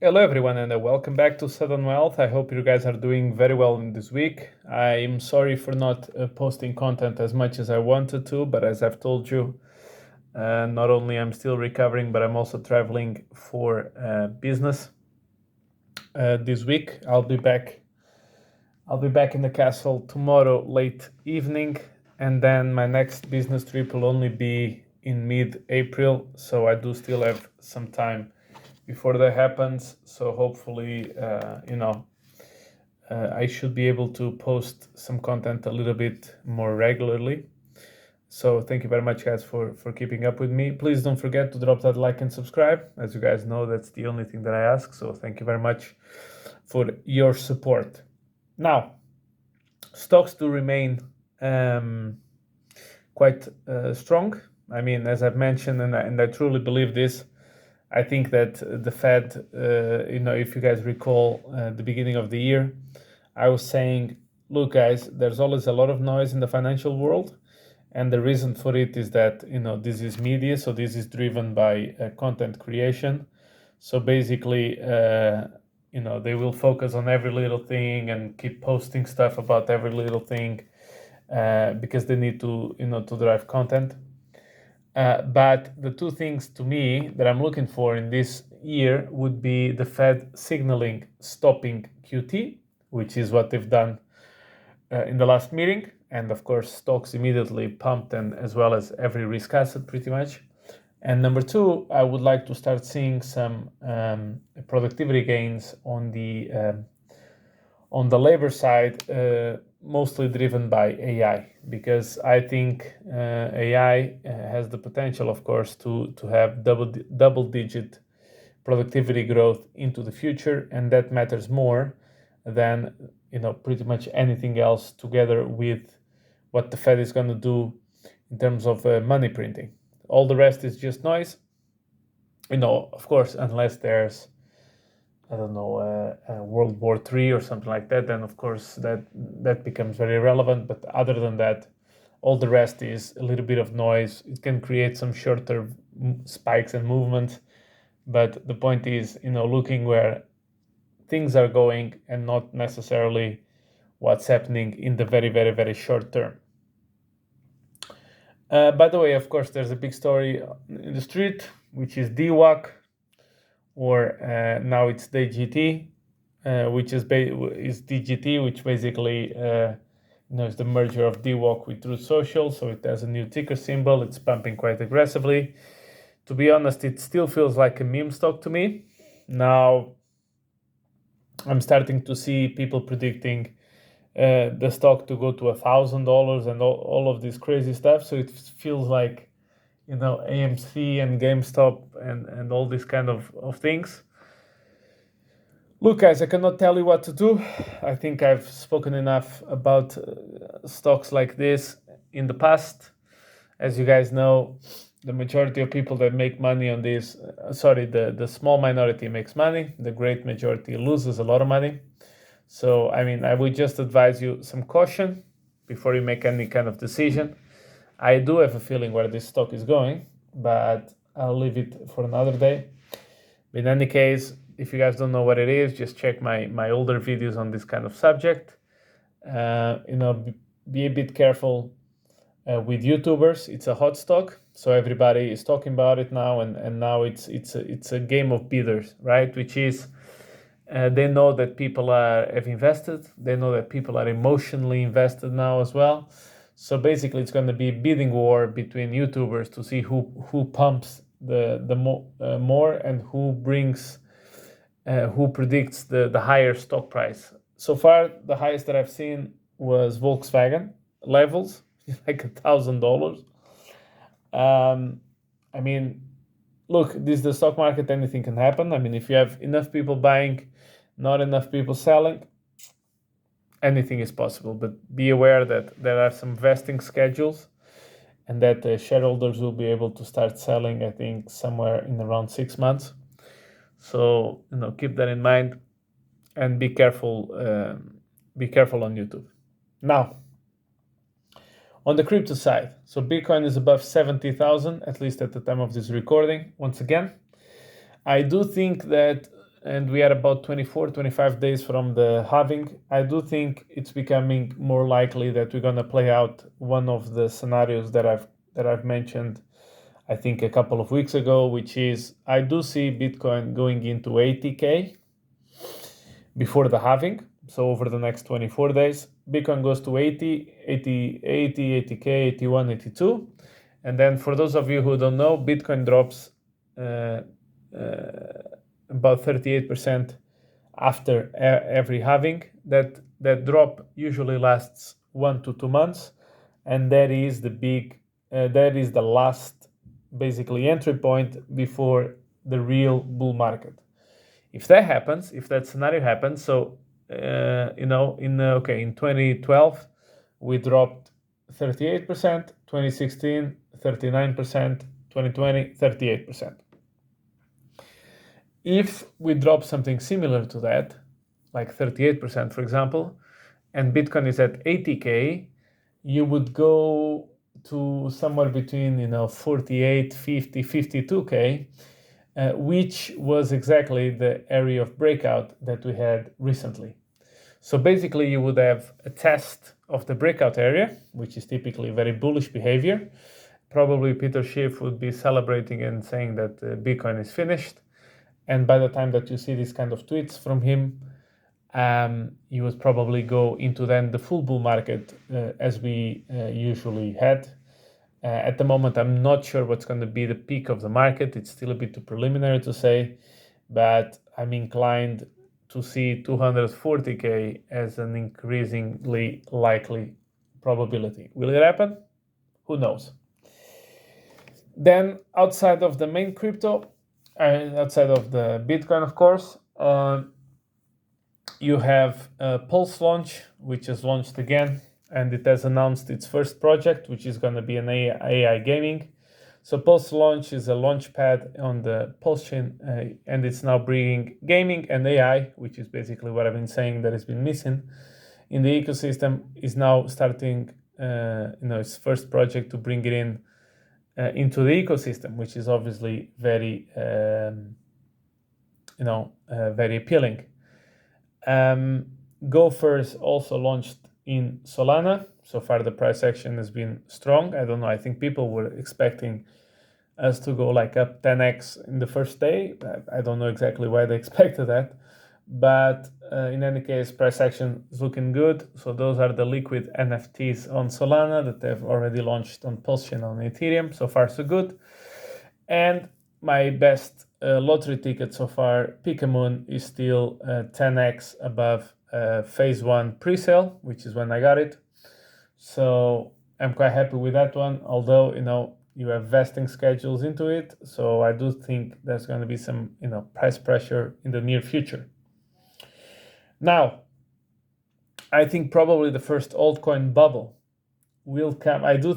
Hello everyone and welcome back to Sudden Wealth. I hope you guys are doing very well in this week. I'm sorry for not posting content as much as I wanted to, but as I've told you, not only I'm still recovering, but I'm also traveling for business this week. I'll be back in the castle tomorrow late evening, and then my next business trip will only be in mid-April, so I do still have some time before that happens. So hopefully, I should be able to post some content a little bit more regularly. So thank you very much, guys, for keeping up with me. Please don't forget to drop that like and subscribe. As you guys know, that's the only thing that I ask. So thank you very much for your support. Now, stocks do remain quite strong. I mean, as I've mentioned, and I truly believe this, I think that the Fed, if you guys recall the beginning of the year, I was saying, look, guys, there's always a lot of noise in the financial world. And the reason for it is that, this is media. So this is driven by content creation. So basically, they will focus on every little thing and keep posting stuff about every little thing because they need to, to drive content. But the two things to me that I'm looking for in this year would be the Fed signaling stopping QT, which is what they've done in the last meeting. And of course, stocks immediately pumped, and as well as every risk asset pretty much. And number two, I would like to start seeing some productivity gains on the labor side, mostly driven by AI, because I think AI has the potential, of course, to have double-digit productivity growth into the future, and that matters more than pretty much anything else, together with what the Fed is going to do in terms of money printing. All the rest is just noise. Of course, unless there's World War III or something like that, then of course that becomes very relevant. But other than that, all the rest is a little bit of noise. It can create some short-term spikes and movements, but the point is, looking where things are going and not necessarily what's happening in the very, very, very short term. By the way, of course, there's a big story in the street, which is Dwac, or now it's DGT, which is DGT, which basically is the merger of Dwac with Truth Social. So it has a new ticker symbol. It's pumping quite aggressively. To be honest, it still feels like a meme stock to me. Now, I'm starting to see people predicting the stock to go to $1,000 and all of this crazy stuff. So it feels like, AMC and GameStop and all these kind of things. Look, guys, I cannot tell you what to do. I think I've spoken enough about stocks like this in the past. As you guys know, the majority of people that make money on this, the small minority makes money. The great majority loses a lot of money. So, I would just advise you some caution before you make any kind of decision. I do have a feeling where this stock is going, but I'll leave it for another day. In any case, if you guys don't know what it is, just check my older videos on this kind of subject. Be a bit careful with YouTubers. It's a hot stock, so everybody is talking about it now, and now it's a game of bidders, right? Which is they know that people have invested. They know that people are emotionally invested now as well. So basically, it's going to be a bidding war between YouTubers to see who pumps the more and who predicts the higher stock price. So far, the highest that I've seen was Volkswagen levels, like $1,000. Look, this is the stock market. Anything can happen. If you have enough people buying, not enough people selling, anything is possible. But be aware that there are some vesting schedules, and that shareholders will be able to start selling, I think, somewhere in around 6 months. So, keep that in mind, and be careful. Be careful on YouTube. Now, on the crypto side, so Bitcoin is above 70,000, at least at the time of this recording. Once again, I do think that and we are about 24-25 days from the halving. I do think it's becoming more likely that we're going to play out one of the scenarios that I've mentioned, I think a couple of weeks ago, which is I do see Bitcoin going into 80K before the halving. So over the next 24 days, Bitcoin goes to 80, 80, 80, 80K, 81, 82. And then for those of you who don't know, Bitcoin drops about 38% after every halving. That drop usually lasts 1 to 2 months, and that is the last basically entry point before the real bull market. If that scenario happens, so in 2012 we dropped 38%, 2016 39%, 2020 38%. If we drop something similar to that, like 38%, for example, and Bitcoin is at 80K, you would go to somewhere between 48, 50, 52K, which was exactly the area of breakout that we had recently. So basically, you would have a test of the breakout area, which is typically very bullish behavior. Probably Peter Schiff would be celebrating and saying that Bitcoin is finished. And by the time that you see these kind of tweets from him, you would probably go into then the full bull market as we usually had. At the moment, I'm not sure what's going to be the peak of the market. It's still a bit too preliminary to say, but I'm inclined to see 240K as an increasingly likely probability. Will it happen? Who knows? Then outside of the main crypto, outside of the Bitcoin, of course, you have Pulse Launch, which has launched again, and it has announced its first project, which is going to be an AI gaming. So Pulse Launch is a launch pad on the Pulse chain, and it's now bringing gaming and AI, which is basically what I've been saying that has been missing in the ecosystem, is now starting its first project to bring it in into the ecosystem, which is obviously very very appealing. GOFURS also launched in Solana. So far the price action has been strong. I don't know, I think people were expecting us to go like up 10x in the first day. I don't know exactly why they expected that, but in any case, price action is looking good. So those are the liquid NFTs on Solana that they've already launched on Pulse chain on Ethereum. So far so good. And my best lottery ticket so far, PIKAMOON, is still 10x above phase 1 pre-sale, which is when I got it. So I'm quite happy with that one, although you have vesting schedules into it. So I do think there's going to be some price pressure in the near future. Now, I think probably the first altcoin bubble will come. I do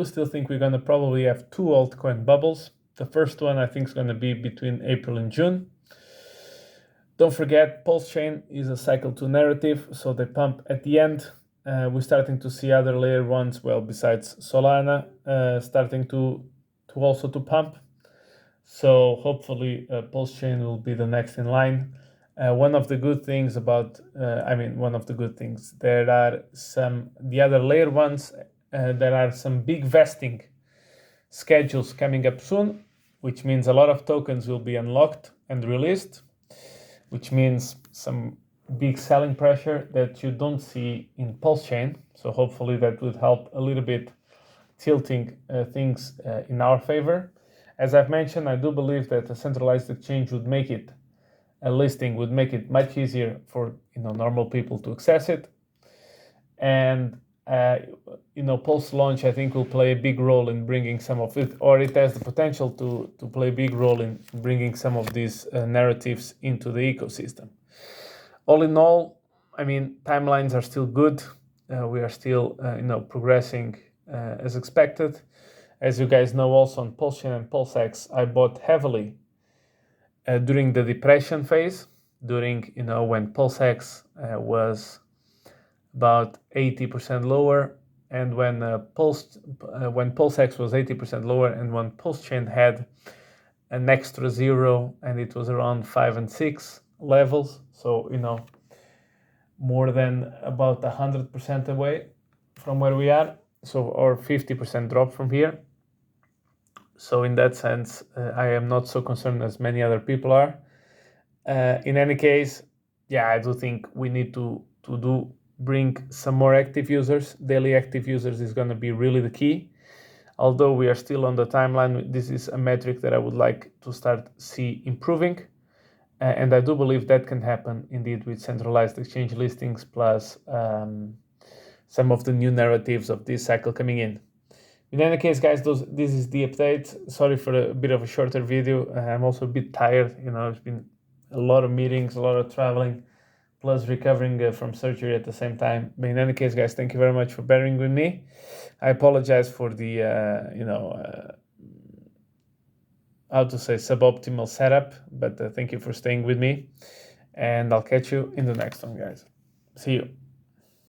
still think we're going to probably have 2 altcoin bubbles. The first one I think is going to be between April and June. Don't forget, Pulse chain is a cycle 2 narrative, so they pump at the end. We're starting to see other layer ones, well, besides Solana, starting to also to pump. So hopefully Pulse chain will be the next in line. One of the good things, there are the other layer ones, there are some big vesting schedules coming up soon, which means a lot of tokens will be unlocked and released, which means some big selling pressure that you don't see in Pulse chain. So hopefully that would help a little bit tilting things in our favor. As I've mentioned, I do believe that a centralized exchange would make it, a listing would make it much easier for normal people to access it. And Pulse Launch, I think, will play a big role in bringing some of it, or it has the potential to play a big role in bringing some of these narratives into the ecosystem. All in all, timelines are still good. We are still, progressing as expected. As you guys know, also on Pulse chain and PulseX, I bought heavily during the depression phase, when PulseX was about 80% lower, and when PulseX was 80% lower, and when Pulse chain had an extra 0, and it was around 5 and 6 levels. So, more than about 100% away from where we are. So, or 50% drop from here. So in that sense, I am not so concerned as many other people are. In any case, yeah, I do think we need to bring some more active users. Daily active users is going to be really the key. Although we are still on the timeline, this is a metric that I would like to start see improving. And I do believe that can happen indeed with centralized exchange listings plus some of the new narratives of this cycle coming in. In any case, guys, this is the update. Sorry for a bit of a shorter video. I'm also a bit tired. It's been a lot of meetings, a lot of traveling, plus recovering from surgery at the same time. But in any case, guys, thank you very much for bearing with me. I apologize for the, how to say, suboptimal setup, but thank you for staying with me. And I'll catch you in the next one, guys. See you.